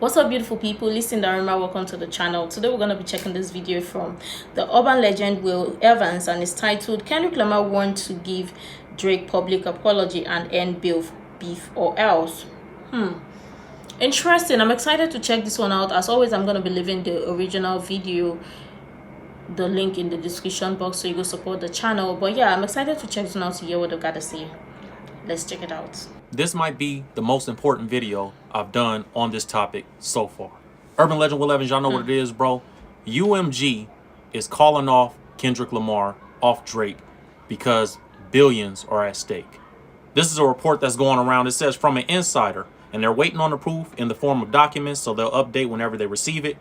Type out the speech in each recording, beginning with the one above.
What's up, beautiful people? Listen, Sindærfam, welcome to the channel. Today we're going to be checking this video from the urban legend Will Evans, and it's titled Kendrick Lamar wants to give Drake public apology and end beef or else. Interesting. I'm excited to check this one out. As always, I'm going to be leaving the original video, the link in the description box, so you go support the channel. But yeah, I'm excited to check this one out to hear what I've got to say. Let's check it out. This might be the most important video I've done on this topic so far. Urban legend Will Evans, y'all know what it is, bro. UMG is calling off Kendrick Lamar off Drake because billions are at stake. This is a report that's going around. It says from an insider, and they're waiting on the proof in the form of documents, so they'll update whenever they receive it.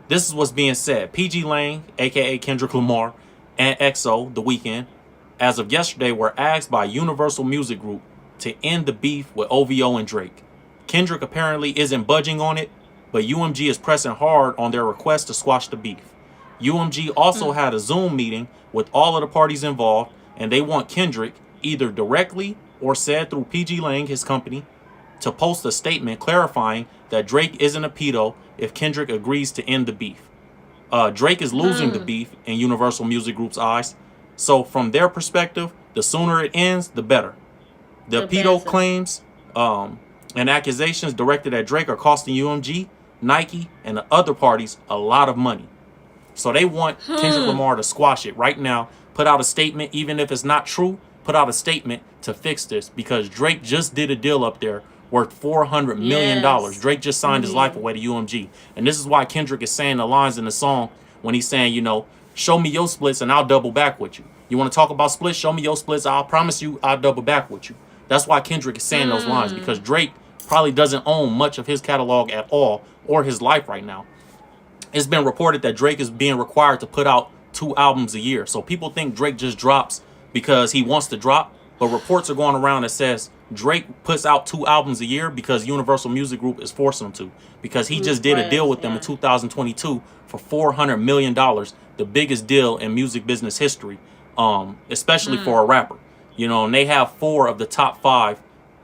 This is what's being said. PG Lane, aka Kendrick Lamar, and EXO, The Weeknd, as of yesterday, were asked by Universal Music Group to end the beef with OVO and Drake. Kendrick apparently isn't budging on it, but UMG is pressing hard on their request to squash the beef. UMG also had a Zoom meeting with all of the parties involved, and they want Kendrick, either directly or said through PG Lang, his company, to post a statement clarifying that Drake isn't a pedo if Kendrick agrees to end the beef. Drake is losing the beef in Universal Music Group's eyes, so from their perspective, the sooner it ends, the better. The pedo claims and accusations directed at Drake are costing UMG, Nike, and the other parties a lot of money. So they want Kendrick Lamar to squash it right now, put out a statement, even if it's not true, put out a statement to fix this, because Drake just did a deal up there worth $400 million. Drake just signed his life away to UMG. And this is why Kendrick is saying the lines in the song when he's saying, you know, show me your splits and I'll double back with you. You want to talk about splits? Show me your splits. I'll promise you I'll double back with you. That's why Kendrick is saying those lines, because Drake probably doesn't own much of his catalog at all or his life right now. It's been reported that Drake is being required to put out 2 albums a year. So people think Drake just drops because he wants to drop. But reports are going around that says Drake puts out 2 albums a year because Universal Music Group is forcing him to. Because he just did a deal with them in 2022 for $400 million. The biggest deal in music business history, especially for a rapper. You know, and they have 4 of the top 5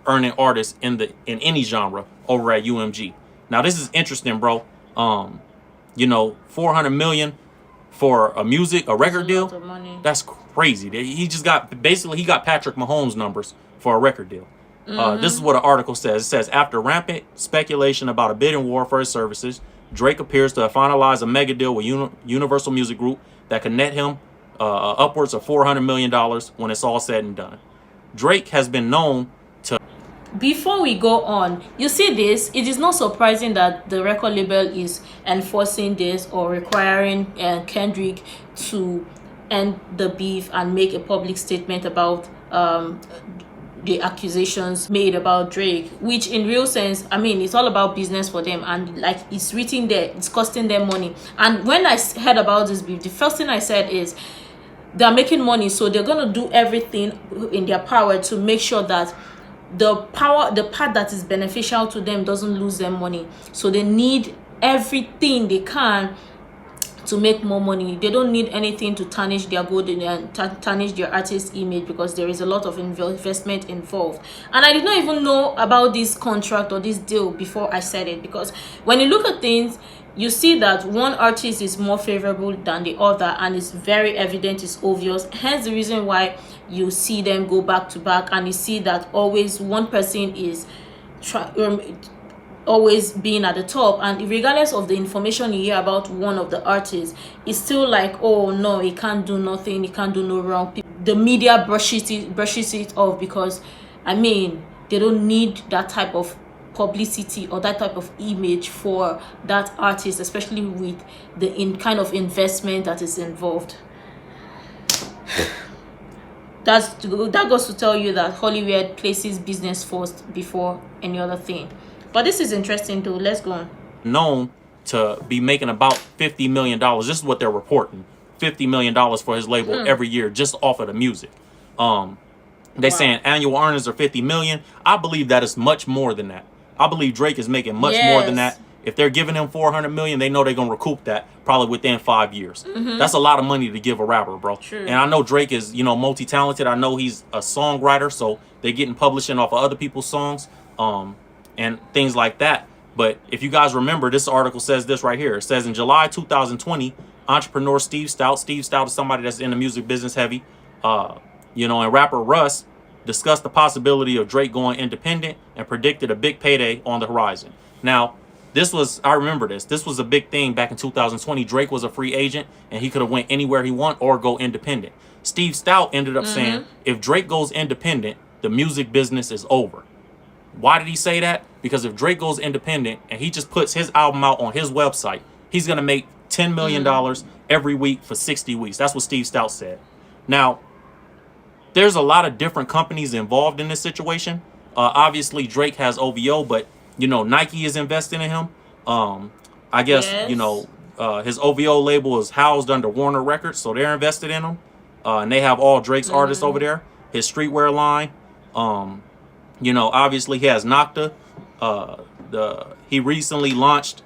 earning artists in any genre over at UMG. Now, this is interesting, bro. You know, $400 million for a record deal. That's crazy. He just got, basically, he got Patrick Mahomes numbers for a record deal. This is what an article says. It says, after rampant speculation about a bidding war for his services, Drake appears to have finalized a mega deal with Universal Music Group that could net him upwards of $400 million when it's all said and done. Drake has been known to... Before we go on, you see this, it is not surprising that the record label is enforcing this or requiring Kendrick to end the beef and make a public statement about the accusations made about Drake, which in real sense, I mean, it's all about business for them, and like it's written there, it's costing them money. And when I heard about this beef, the first thing I said is they're making money, so they're gonna do everything in their power to make sure that the part that is beneficial to them doesn't lose them money. So they need everything they can to make more money. They don't need anything to tarnish their good and tarnish their artist image, because there is a lot of investment involved. And I did not even know about this contract or this deal before I said it, because when you look at things, you see that one artist is more favorable than the other, and it's very evident, it's obvious. Hence the reason why you see them go back to back, and you see that always one person is always being at the top, and regardless of the information you hear about one of the artists, it's still like, oh no, he can't do nothing, he can't do no wrong. The media brushes it off, because I mean, they don't need that type of publicity or that type of image for that artist, especially with the kind of investment that is involved. That goes to tell you that Hollywood places business first before any other thing. But this is interesting though. Let's go on. Known to be making about $50 million. This is what they're reporting. $50 million for his label every year just off of the music. They saying annual earnings are $50 million. I believe that is much more than that. I believe Drake is making much more than that. If they're giving him $400 million, they know they're gonna recoup that probably within 5 years. That's a lot of money to give a rapper, bro. And I know Drake is, you know, multi-talented. I know he's a songwriter, so they're getting publishing off of other people's songs, and things like that. But if you guys remember, this article says this right here. It says in July 2020, entrepreneur Steve Stout is somebody that's in the music business heavy, and rapper Russ discussed the possibility of Drake going independent and predicted a big payday on the horizon. Now, I remember this was a big thing back in 2020. Drake was a free agent and he could have went anywhere he want or go independent. Steve Stout ended up saying, if Drake goes independent, the music business is over. Why did he say that? Because if Drake goes independent and he just puts his album out on his website, he's going to make $10 million every week for 60 weeks. That's what Steve Stout said. Now, there's a lot of different companies involved in this situation. Obviously, Drake has OVO, but, Nike is investing in him. I guess, his OVO label is housed under Warner Records, so they're invested in him. And they have all Drake's artists over there. His streetwear line. Obviously he has Nocta. He recently launched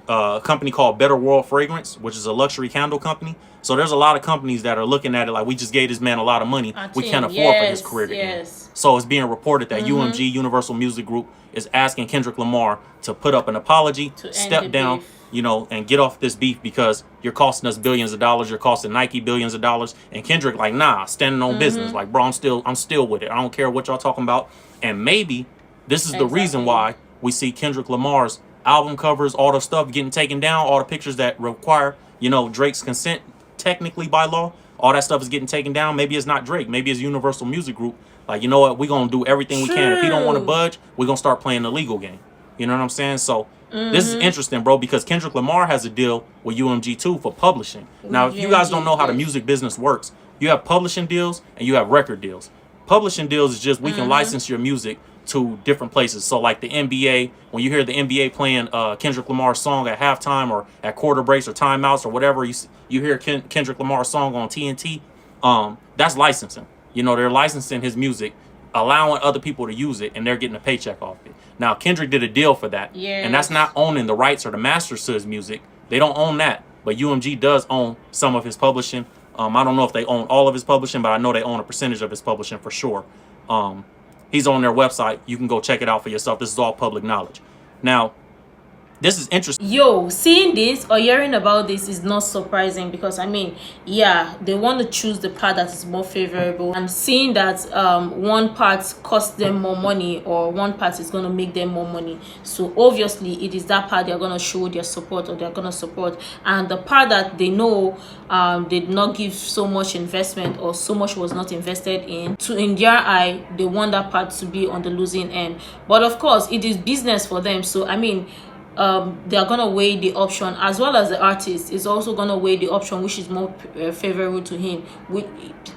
a company called Better World Fragrance, which is a luxury candle company. So there's a lot of companies that are looking at it like, we just gave this man a lot of money. We can't afford for his career to end. So it's being reported that UMG, Universal Music Group, is asking Kendrick Lamar to put up an apology, step down, and get off this beef because you're costing us billions of dollars. You're costing Nike billions of dollars. And Kendrick like, nah, standing on business. Like, bro, I'm still with it. I don't care what y'all talking about. And maybe this is the reason why we see Kendrick Lamar's album covers, all the stuff getting taken down, all the pictures that require, Drake's consent, technically by law, all that stuff is getting taken down. Maybe it's not Drake. Maybe it's Universal Music Group. Like, you know what? We're going to do everything we can. If he don't want to budge, we're going to start playing the legal game. You know what I'm saying? So this is interesting, bro, because Kendrick Lamar has a deal with UMG too for publishing. Now, if you guys don't know how the music business works, you have publishing deals and you have record deals. Publishing deals is just we can license your music to different places. So like the NBA, when you hear the NBA playing Kendrick Lamar's song at halftime or at quarter breaks or timeouts or whatever, you hear Kendrick Lamar's song on TNT, that's licensing. They're licensing his music, allowing other people to use it, and they're getting a paycheck off it. Now, Kendrick did a deal for that, and that's not owning the rights or the masters to his music. They don't own that, but UMG does own some of his publishing. I don't know if they own all of his publishing, but I know they own a percentage of his publishing for sure. He's on their website. You can go check it out for yourself. This is all public knowledge. Now, this is interesting. Seeing this or hearing about this is not surprising because they want to choose the part that is more favorable, and seeing that one part costs them more money or one part is going to make them more money, so obviously it is that part they're going to show their support, or they're going to support. And the part that they know did not give so much investment or so much was not invested in their eye, they want that part to be on the losing end. But of course it is business for them, so they are going to weigh the option, as well as the artist is also going to weigh the option which is more favorable to him.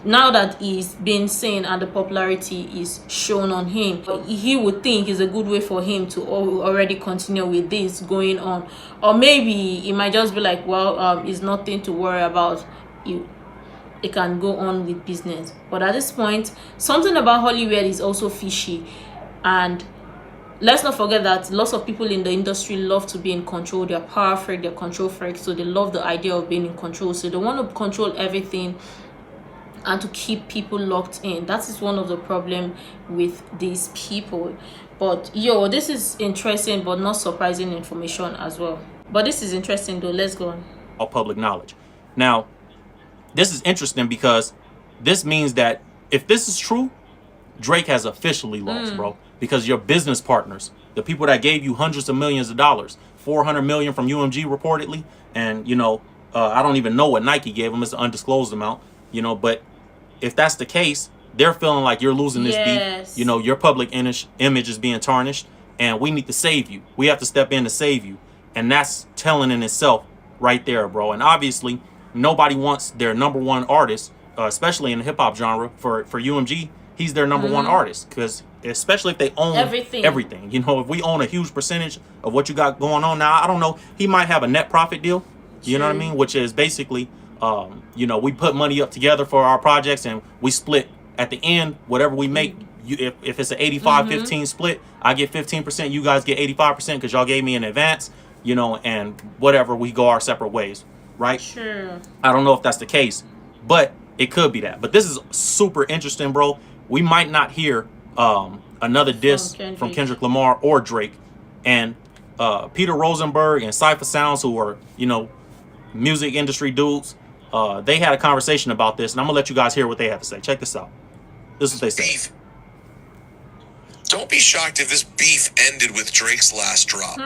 Now that he's been seen and the popularity is shown on him, he would think it's a good way for him to already continue with this going on. Or maybe it might just be like, well, it's nothing to worry about. It can go on with business. But at this point, something about Hollywood is also fishy. And let's not forget that lots of people in the industry love to be in control. They're power freak, they're control freak, so they love the idea of being in control. So they want to control everything and to keep people locked in. That is one of the problems with these people. But this is interesting but not surprising information as well. But this is interesting though. Let's go on. All public knowledge. Now, this is interesting because this means that if this is true, Drake has officially lost, bro. Because your business partners, the people that gave you hundreds of millions of dollars, 400 million from UMG reportedly, and I don't even know what Nike gave them. It's an undisclosed amount, but if that's the case, they're feeling like you're losing this beef. Your public image is being tarnished, and we need to save you. We have to step in to save you, and that's telling in itself right there, bro. And obviously nobody wants their number one artist, especially in the hip-hop genre, for UMG. He's their number one artist, because especially if they own everything. If we own a huge percentage of what you got going on now, I don't know, he might have a net profit deal, you know what I mean? Which is basically, we put money up together for our projects and we split at the end, whatever we make. If it's an 85-15 split, I get 15%, you guys get 85% because y'all gave me in advance, and whatever, we go our separate ways, right? Sure. I don't know if that's the case, but it could be that. But this is super interesting, bro. We might not hear another diss from Kendrick Lamar or Drake. And Peter Rosenberg and Cypher Sounds, who are, you know, music industry dudes, they had a conversation about this, and I'm gonna let you guys hear what they have to say. Check this out. This is what they say. Beef. Don't be shocked if this beef ended with Drake's last drop.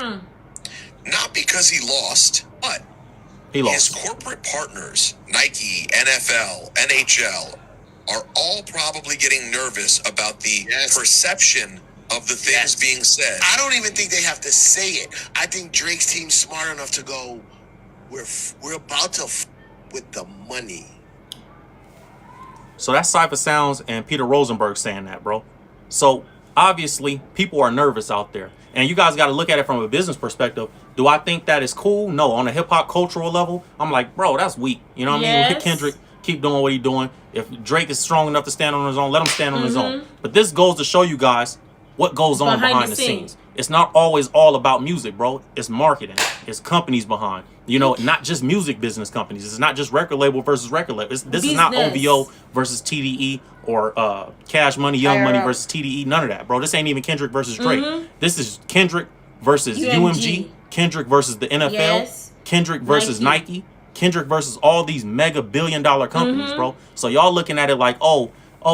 Not because he lost, but his corporate partners, Nike, NFL, NHL, are all probably getting nervous about the perception of the things being said. I don't even think they have to say it. I think Drake's team's smart enough to go, we're about to with the money. So that's Cypher Sounds and Peter Rosenberg saying that, bro. So obviously people are nervous out there, and you guys got to look at it from a business perspective. Do I think that is cool? No. On a hip-hop cultural level, I'm like, bro, that's weak. You know what I mean? Let Kendrick keep doing what he's doing. If Drake is strong enough to stand on his own, let him stand on his own. But this goes to show you guys what goes on behind the scenes. It's not always all about music, bro. It's marketing. It's companies behind. You know, not just music business companies. It's not just record label versus record label. This is not OVO versus TDE or Cash Money, Young Money versus TDE. None of that, bro. This ain't even Kendrick versus Drake. This is Kendrick versus UMG. Kendrick versus the NFL. Kendrick versus Nike. Kendrick versus all these mega billion-dollar companies, bro. So y'all looking at it like, oh,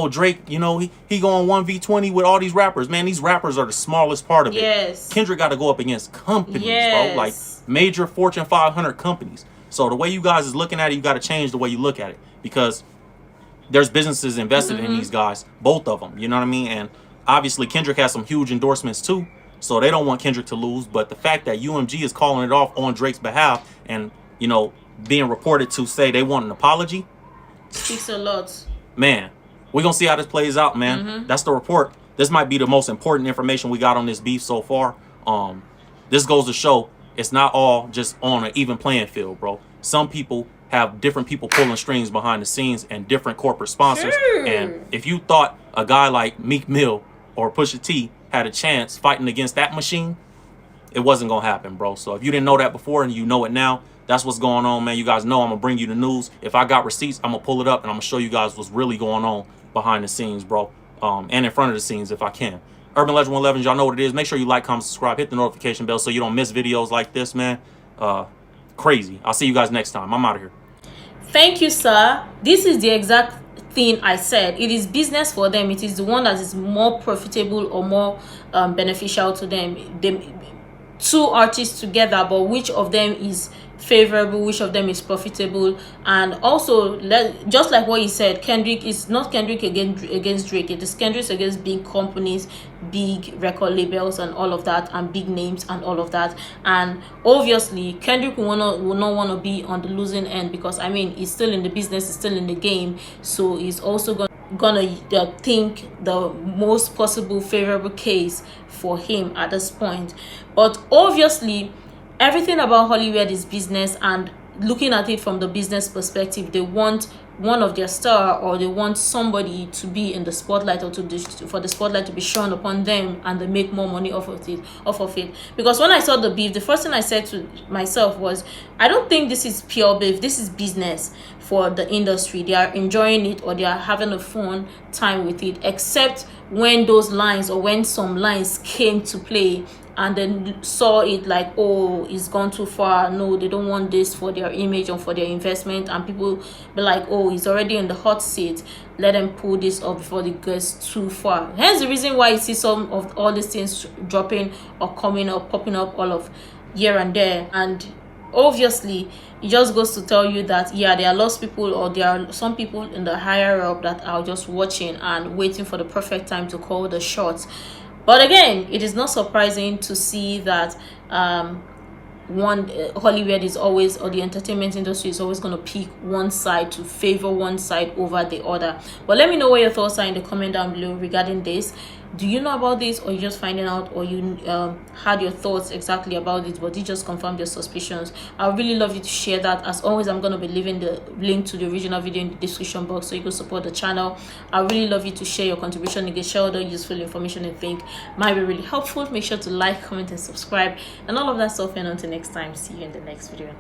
Drake, you know, he going 1v20 with all these rappers. Man, these rappers are the smallest part of it. Kendrick got to go up against companies, bro. Like major Fortune 500 companies. So the way you guys is looking at it, you got to change the way you look at it, because there's businesses invested in these guys, both of them. You know what I mean? And obviously Kendrick has some huge endorsements too, so they don't want Kendrick to lose. But the fact that UMG is calling it off on Drake's behalf and, you know, being reported to say they want an apology speaks a lot. Man, we're going to see how this plays out, man. That's the report. This might be the most important information we got on this beef so far. This goes to show it's not all just on an even playing field, bro. Some people have different people pulling strings behind the scenes and different corporate sponsors. And if you thought a guy like Meek Mill or Pusha T had a chance fighting against that machine, it wasn't going to happen, bro. So if you didn't know that before and you know it now, that's what's going on, man. You guys know I'm going to bring you the news. If I got receipts, I'm going to pull it up and I'm going to show you guys what's really going on behind the scenes, bro. And in front of the scenes if I can. Urban Legend 111, y'all know what it is. Make sure you like, comment, subscribe, hit the notification bell so you don't miss videos like this, man. Crazy. I'll see you guys next time. I'm out of here. Thank you, sir. This is the exact thing I said. It is business for them. It is the one that is more profitable or more beneficial to them. Two artists together, but which of them is favorable, which of them is profitable. And also, just like what he said, Kendrick is not Kendrick against Drake. It is Kendrick against big companies, big record labels and all of that, and big names and all of that. And obviously Kendrick will not want to be on the losing end, because I mean, he's still in the business, he's still in the game, so he's also gonna think the most possible favorable case for him at this point. But obviously everything about Hollywood is business, and looking at it from the business perspective, they want one of their star, or they want somebody to be in the spotlight, or for the spotlight to be shown upon them, and they make more money off of it. Because when I saw the beef, the first thing I said to myself was, I don't think this is pure beef. This is business for the industry. They are enjoying it, or they are having a fun time with it, except when those lines, or when some lines came to play and then saw it like, oh, it's gone too far. No, they don't want this for their image or for their investment. And people be like, oh, he's already in the hot seat, let them pull this up before it goes too far. Hence the reason why you see some of all these things dropping or coming up, popping up all of here and there. And obviously it just goes to tell you that, yeah, there are lost people, or there are some people in the higher up that are just watching and waiting for the perfect time to call the shots. But again, it is not surprising to see that Hollywood is always, or the entertainment industry is always going to pick one side, to favor one side over the other. But let me know what your thoughts are in the comment down below regarding this. Do you know about this, or you just finding out, or you had your thoughts exactly about it, but you just confirmed your suspicions? I would really love you to share that. As always, I'm going to be leaving the link to the original video in the description box, so you can support the channel. I really love you to share your contribution. You can share all the useful information you think might be really helpful. Make sure to like, comment, and subscribe, and all of that stuff. And until next time, see you in the next video.